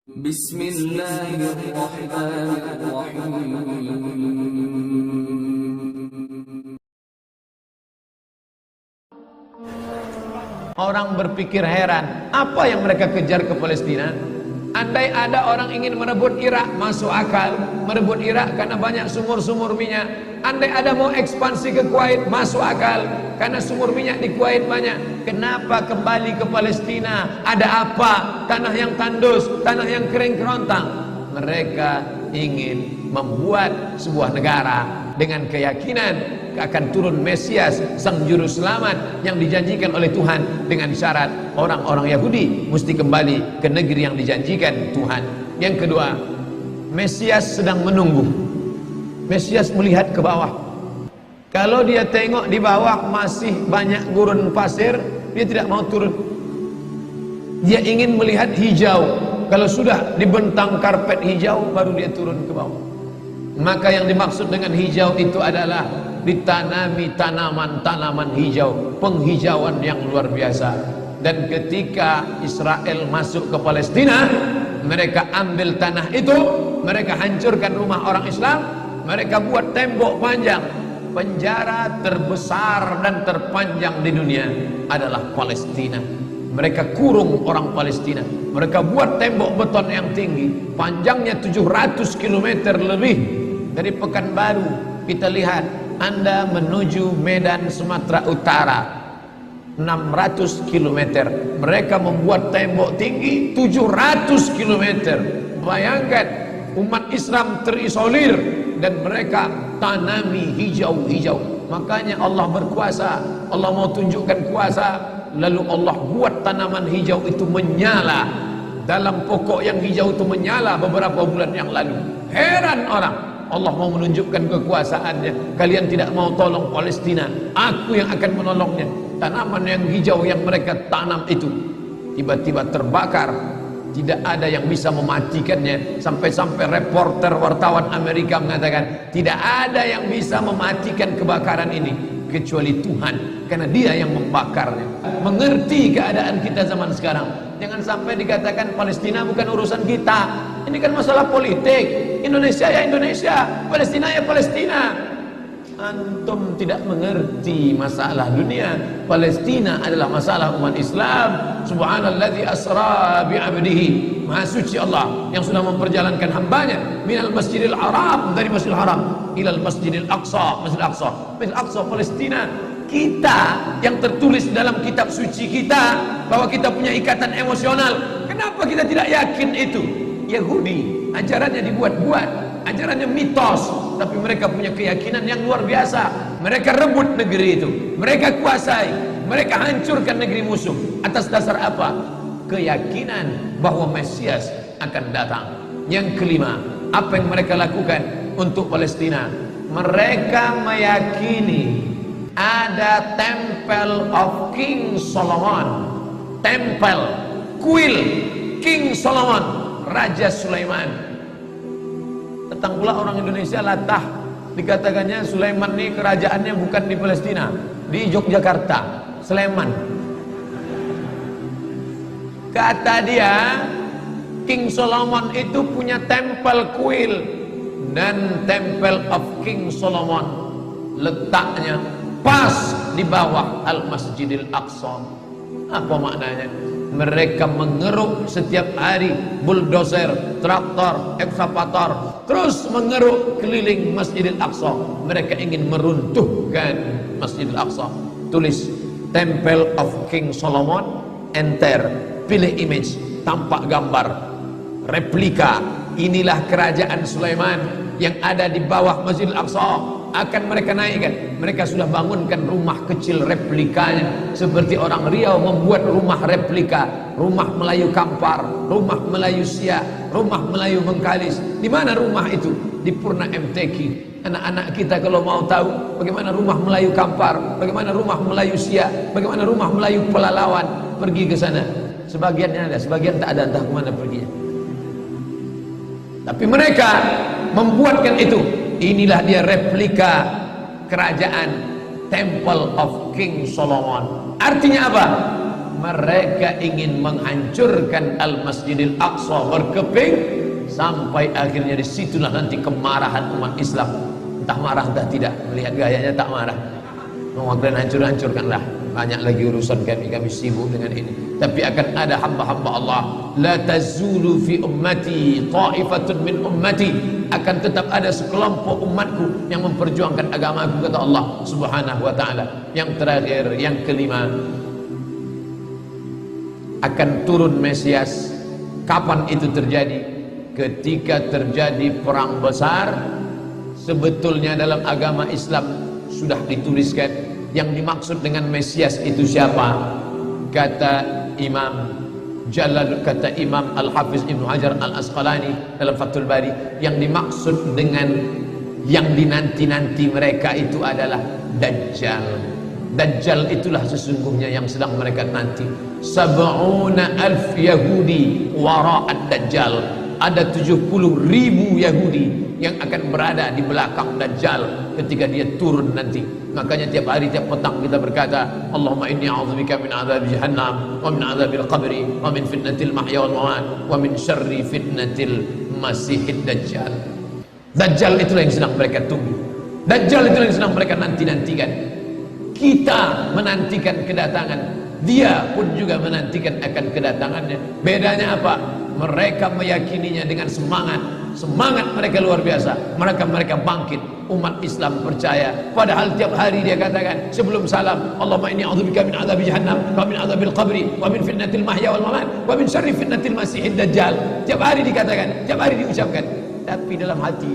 Bismillahirrahmanirrahim. Orang berpikir heran, apa yang mereka kejar ke Palestina? Andai ada orang ingin merebut Irak, masuk akal. Merebut Irak karena banyak sumur-sumur minyak. Andai ada mau ekspansi ke Kuwait, masuk akal, karena sumur minyak di Kuwait banyak. Kenapa kembali ke Palestina? Ada apa? Tanah yang tandus, tanah yang kering kerontang. Mereka ingin membuat sebuah negara dengan keyakinan akan turun Mesias, sang juru selamat yang dijanjikan oleh Tuhan, dengan syarat orang-orang Yahudi mesti kembali ke negeri yang dijanjikan Tuhan. Yang kedua, Mesias sedang menunggu. Mesias melihat ke bawah. Kalau dia tengok di bawah masih banyak gurun pasir, dia tidak mau turun. Dia ingin melihat hijau. Kalau sudah dibentang karpet hijau, baru dia turun ke bawah. Maka yang dimaksud dengan hijau itu adalah ditanami tanaman-tanaman hijau, penghijauan yang luar biasa. Dan ketika Israel masuk ke Palestina, mereka ambil tanah itu, mereka hancurkan rumah orang Islam, mereka buat tembok panjang. Penjara terbesar dan terpanjang di dunia adalah Palestina. Mereka kurung orang Palestina. Mereka buat tembok beton yang tinggi, panjangnya 700 km lebih. Dari Pekanbaru kita lihat, Anda menuju Medan Sumatera Utara 600 km. Mereka membuat tembok tinggi 700 km. Bayangkan, umat Islam terisolir dan mereka tanami hijau-hijau. Makanya Allah berkuasa. Allah mau tunjukkan kuasa, lalu Allah buat tanaman hijau itu menyala. Dalam pokok yang hijau itu menyala beberapa bulan yang lalu. Heran orang, Allah mau menunjukkan kekuasaannya. Kalian tidak mau tolong Palestina, aku yang akan menolongnya. Tanaman yang hijau yang mereka tanam itu tiba-tiba terbakar. Tidak ada yang bisa mematikannya. Sampai-sampai reporter wartawan Amerika mengatakan, tidak ada yang bisa mematikan kebakaran ini kecuali Tuhan, karena Dia yang membakarnya. Mengerti keadaan kita zaman sekarang. Jangan sampai dikatakan Palestina bukan urusan kita. Ini kan masalah politik. Indonesia ya Indonesia, Palestina ya Palestina. Antum tidak mengerti masalah dunia. Palestina adalah masalah umat Islam. Subhanalladzi asra bi'abdihi. Maha suci Allah yang sudah memperjalankan hambanya minal masjidil haram, dari masjidil haram ilal masjidil aqsa, masjidil aqsa, masjidil aqsa Palestina. Kita yang tertulis dalam kitab suci kita bahwa kita punya ikatan emosional. Kenapa kita tidak yakin itu? Yahudi ajarannya dibuat-buat, ajarannya mitos, tapi mereka punya keyakinan yang luar biasa. Mereka rebut negeri itu, mereka kuasai, mereka hancurkan negeri musuh. Atas dasar apa? Keyakinan bahwa Mesias akan datang. Yang kelima, apa yang mereka lakukan untuk Palestina? Mereka meyakini ada Temple of King Solomon, tempel kuil King Solomon, Raja Sulaiman. Datang pula orang Indonesia latah, dikatakannya Sulaiman ini kerajaannya bukan di Palestina, di Yogyakarta, Sleman. Kata dia, King Solomon itu punya tempel kuil, dan Temple of King Solomon letaknya pas di bawah Al-Masjidil Aqsa. Apa maknanya? Mereka mengeruk setiap hari bulldozer, traktor, ekskavator, terus mengeruk keliling Masjidil Aqsa. Mereka ingin meruntuhkan Masjidil Aqsa. Tulis Temple of King Solomon, enter, pilih image, tampak gambar replika. Inilah kerajaan Sulaiman yang ada di bawah Masjidil Aqsa. Akan mereka naikkan. Mereka sudah bangunkan rumah kecil replikanya, seperti orang Riau membuat rumah replika, rumah Melayu Kampar, rumah Melayu Siak, rumah Melayu Bengkalis. Di mana rumah itu? Di Purna MTQ. Anak-anak kita kalau mau tahu bagaimana rumah Melayu Kampar, bagaimana rumah Melayu Siak, bagaimana rumah Melayu Pelalawan, pergi ke sana. Sebagiannya ada, sebagian tak ada, entah kemana perginya. Tapi mereka membuatkan itu. Inilah dia replika kerajaan Temple of King Solomon. Artinya apa? mereka ingin menghancurkan Al-Masjidil Aqsa berkeping, sampai akhirnya disitulah nanti kemarahan umat Islam. Entah marah entah tidak, melihat gayanya tak marah. Mau kalian hancurkanlah, banyak lagi urusan kami sibuk dengan ini. Tapi akan ada hamba-hamba Allah, la tazulu fi ummati ta'ifatun min ummati, akan tetap ada sekelompok umatku yang memperjuangkan agamaku, kata Allah Subhanahu wa taala. Yang terakhir, yang kelima, akan turun Mesias. Kapan itu terjadi? Ketika terjadi perang besar. Sebetulnya dalam agama Islam sudah dituliskan yang dimaksud dengan Mesias itu siapa. Kata Imam Al-Hafiz Ibnu Hajar Al-Asqalani dalam Fathul Bari, yang dimaksud dengan yang dinanti-nanti mereka itu adalah Dajjal. Dajjal itulah sesungguhnya yang sedang mereka nanti. 70,000 Yahudi wara'ad Dajjal. Ada 70.000 Yahudi yang akan berada di belakang Dajjal ketika dia turun nanti. Makanya tiap hari, tiap petang kita berkata, Allahumma inni a'udzubika min azab jahannam wa min azabil qabri wa min fitnatil mahya wal mamat wa min syarri fitnatil masihid Dajjal. Dajjal itulah yang sedang mereka tunggu. Dajjal itulah yang sedang mereka nanti-nantikan. Kita menantikan kedatangan, dia pun juga menantikan akan kedatangannya. Bedanya apa? Mereka meyakininya dengan semangat mereka luar biasa. Mereka bangkit. Umat Islam percaya. Padahal tiap hari dia katakan sebelum salam, Allahumma inni a'udzubika min adzabi jahannam wa min adzabil qabri wa min fitnatil mahya wal mamat wa min syarri fitnatil masihid dajjal. Tiap hari dikatakan, tiap hari diucapkan. Tapi dalam hati,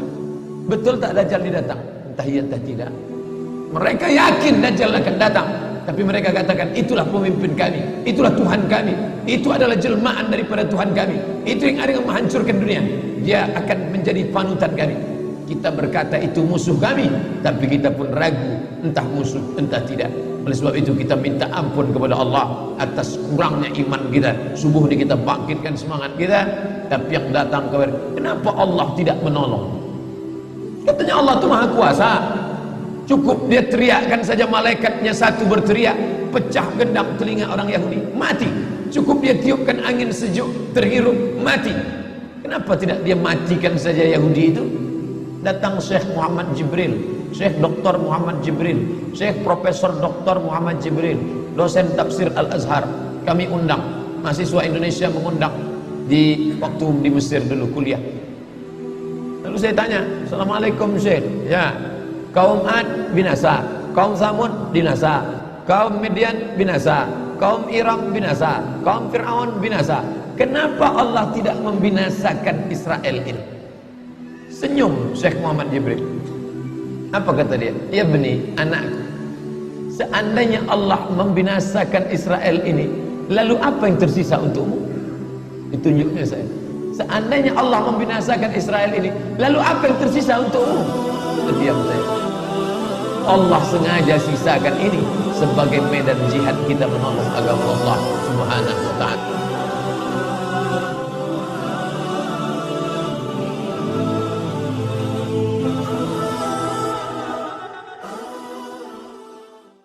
betul tak Dajjal datang? Entah iya entah tidak. Mereka yakin Dajjal akan datang, tapi mereka katakan itulah pemimpin kami, itulah Tuhan kami, itu adalah jelmaan daripada Tuhan kami, itu yang akan menghancurkan dunia, dia akan menjadi panutan kami. Kita berkata itu musuh kami, tapi kita pun ragu entah musuh entah tidak. Oleh sebab itu kita minta ampun kepada Allah atas kurangnya iman kita. Subuh ini kita bangkitkan semangat kita, tapi yang datang kepada, kenapa Allah tidak menolong? Katanya Allah itu maha kuasa. Cukup dia teriakkan saja, malaikatnya satu berteriak, pecah gendang telinga orang Yahudi, mati. Cukup dia tiupkan angin sejuk, terhirup, mati. Kenapa tidak dia matikan saja Yahudi itu? Datang Syekh Muhammad Jibril, Syekh Dr. Muhammad Jibril, Syekh Profesor Dr. Muhammad Jibril, dosen tafsir Al-Azhar. Kami undang, mahasiswa Indonesia mengundang di waktu di Mesir dulu kuliah. Lalu saya tanya, Assalamualaikum Syekh. Ya, kaum Ad binasa, kaum Samud binasa, kaum Midian binasa, kaum Iram binasa, kaum Fir'aun binasa. Kenapa Allah tidak membinasakan Israel ini? Senyum Syekh Muhammad Jibril. Apa kata dia? Ya beni, anakku, seandainya Allah membinasakan Israel ini, lalu apa yang tersisa untukmu? Ditunjuknya saya. Seandainya Allah membinasakan Israel ini, lalu apa yang tersisa untukmu? Diam saya. Allah sengaja sisakan ini sebagai medan jihad kita menolong agama Allah Subhanahu wa ta'ala.